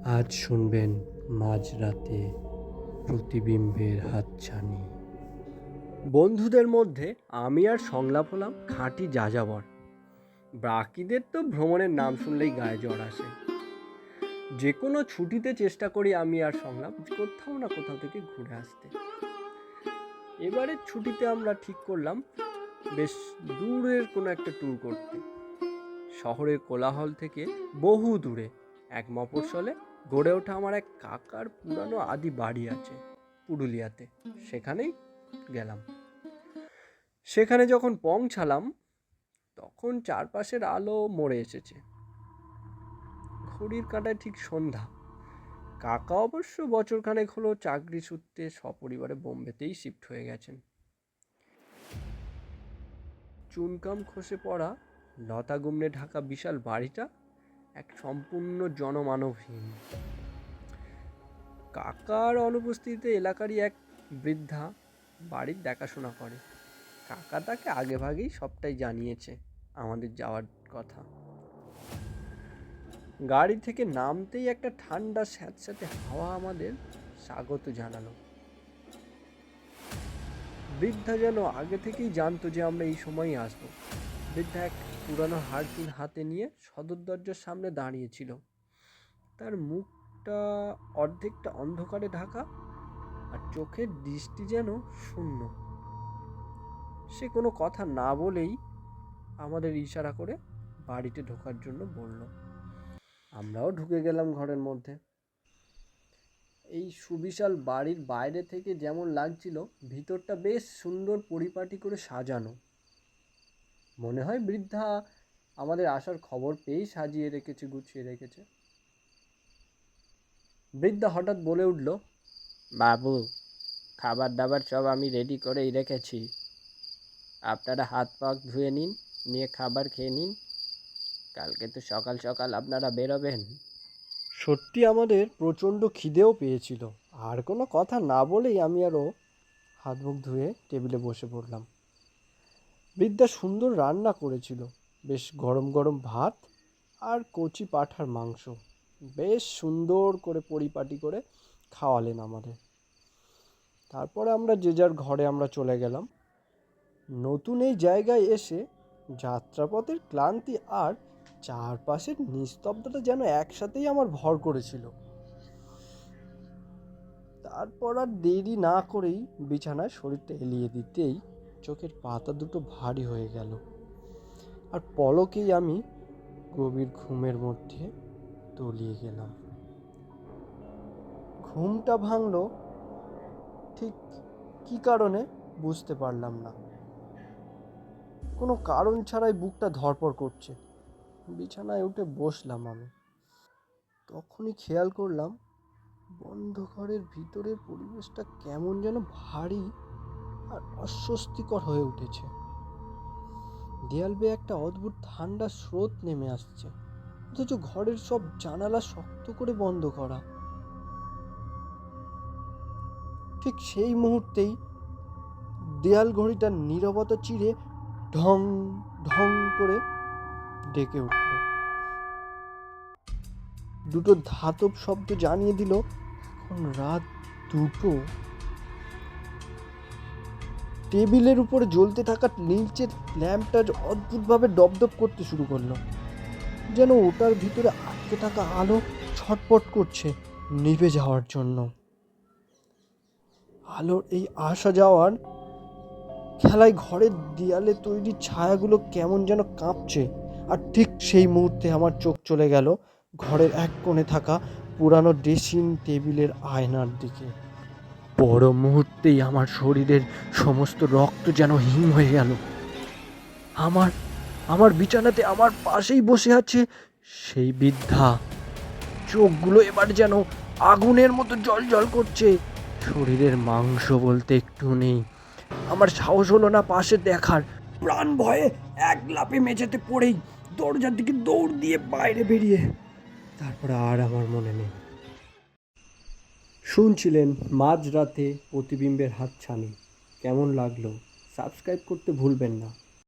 আজ শুনবেন মাঝরাতে প্রতিবিম্বের হাতছানি। বন্ধুদের মধ্যে আমি আর সংলাপ হলাম খাঁটি যাযাবর। বাকিদের তো ভ্রমণের নাম শুনলেই গায়ে জ্বর আসে। যে কোনো ছুটিতে চেষ্টা করি আমি আর সংলাপ কোথাও না কোথাও থেকে ঘুরে আসতে। এবারের ছুটিতে আমরা ঠিক করলাম বেশ দূরের কোনো একটা ট্যুর করতে। শহরের কোলাহল থেকে বহু দূরে এক মফস্বলে গড়ে ওঠা আমার এক কাকার পুরানো আদি বাড়ি আছে পুরুলিয়াতে। সেখানেই গেলাম। সেখানে যখন পৌঁছালাম তখন চারপাশের আলো মরে এসেছে। ঘড়ির কাঁটায় ঠিক সন্ধ্যা। কাকা অবশ্য বছরখানেক হলো চাকরি সূত্রে সপরিবারে বোম্বেতেই শিফট হয়ে গেছেন। চুনকাম খসে পড়া লতা গুমনে ঢাকা বিশাল বাড়িটা এক সম্পূর্ণ জনমানবহীন। কাকার অনুপস্থিতিতে এলাকারই এক বৃদ্ধা বাড়ির দেখাশোনা করে। কাকা তাকে আগেভাগেই সবটাই জানিয়েছে আমাদের যাওয়ার কথা। গাড়ি থেকে নামতেই একটা ঠান্ডা স্যাঁতস্যাঁতে হাওয়া আমাদের স্বাগত জানালো। বৃদ্ধা যেন আগে থেকেই জানতো যে আমরা এই সময়ই আসবো। বৃদ্ধা এক পুরানো হারকিন হাতে নিয়ে সদর দরজার সামনে দাঁড়িয়েছিল। তার মুখটা অর্ধেকটা অন্ধকারে ঢাকা, আর চোখের দৃষ্টি যেন শূন্য। সে কোনো কথা না বলেই আমাদের ইশারা করে বাড়িতে ঢোকার জন্য বলল। আমরাও ঢুকে গেলাম ঘরের মধ্যে। এই সুবিশাল বাড়ির বাইরে থেকে যেমন লাগছিল, ভিতরটা বেশ সুন্দর পরিপাটি করে সাজানো। মনে হয় বৃদ্ধা আমাদের আসার খবর পেয়েই সাজিয়ে রেখেছে, গুছিয়ে রেখেছে। বৃদ্ধা হঠাৎ বলে উঠল, বাবু, খাবার দাবার সব আমি রেডি করেই রেখেছি। আপনারা হাত পাক ধুয়ে নিন, নিয়ে খাবার খেয়ে নিন। কালকে তো সকাল সকাল আপনারা বেরোবেন। সত্যি আমাদের প্রচণ্ড খিদেও পেয়েছিল। আর কোনো কথা না বলেই আমি আরও হাত মুখ ধুয়ে টেবিলে বসে পড়লাম। বৃদ্ধা সুন্দর রান্না করেছিল, বেশ গরম গরম ভাত আর কচি পাঁঠার মাংস। বেশ সুন্দর করে পরিপাটি করে খাওয়ালেন আমাদের। তারপরে আমরা যে যার ঘরে আমরা চলে গেলাম। নতুন এই জায়গায় এসে যাত্রাপথের ক্লান্তি আর চারপাশের নিস্তব্ধতা যেন একসাথেই আমার ভর করেছিল। তারপর আর দেরি না করেই বিছানায় শরীরটা এলিয়ে দিতেই চোখের পাতা দুটো ভারী হয়ে গেল, আর পলকেই আমি গভীর ঘুমের মধ্যে তলিয়ে গেলাম। ঘুমটা ভাঙল ঠিক কী কারণে বুঝতে পারলাম না। কোনো কারণ ছাড়াই বুকটা ধড়ফড় করছে। বিছানায় উঠে বসলাম আমি। তখনই খেয়াল করলাম বন্ধ ঘরের ভিতরের পরিবেশটা কেমন যেন ভারী আর অস্বস্তিকর হয়ে উঠেছে। দেয়াল বেয়ে একটা অদ্ভুত ঠান্ডা স্রোত নেমে আসছে, অথচ ঘরের সব জানালা শক্ত করে বন্ধ করা। ঠিক সেই মুহূর্তেই দেয়াল ঘড়িটার নীরবতা চিরে ঢং ঢং করে ডেকে উঠল। দুটো ধাতব শব্দ জানিয়ে দিল এখন রাত 2টো। টেবিলের উপরে জ্বলতে থাকা নীলচে ল্যাম্পটা অদ্ভুতভাবে ডবডব করতে শুরু করলো, যেন ওটার ভিতরে আটকে থাকা আলো ছটপট করছে নিভে যাওয়ার জন্য। আলোর এই আসা যাওয়ার খেলায় ঘরের দেয়ালে তৈরি ছায়াগুলো কেমন যেন কাঁপছে। আর ঠিক সেই মুহূর্তে আমার চোখ চলে গেল ঘরের এক কোণে থাকা পুরানো ড্রেসিং টেবিলের আয়নার দিকে। বড় মুহূর্তেই আমার শরীরের সমস্ত রক্ত যেন হিম হয়ে গেল। আমার আমার বিছানাতে আমার পাশেই বসে আছে সেই বৃদ্ধা। চোখগুলো এবার যেন আগুনের মতো জ্বলজ্বল করছে। শরীরের মাংস বলতে একটু নেই। আমার সাহস হলো না পাশে দেখার। প্রাণ ভয়ে এক লাফে মেঝেতে পড়েই দরজার দিকে দৌড় দিয়ে বাইরে বেরিয়ে তারপরে আর আমার মনে নেই। শুনছিলেন মাঝরাতে প্রতিবিম্বের হাতছানি। কেমন লাগলো সাবস্ক্রাইব করতে ভুলবেন না।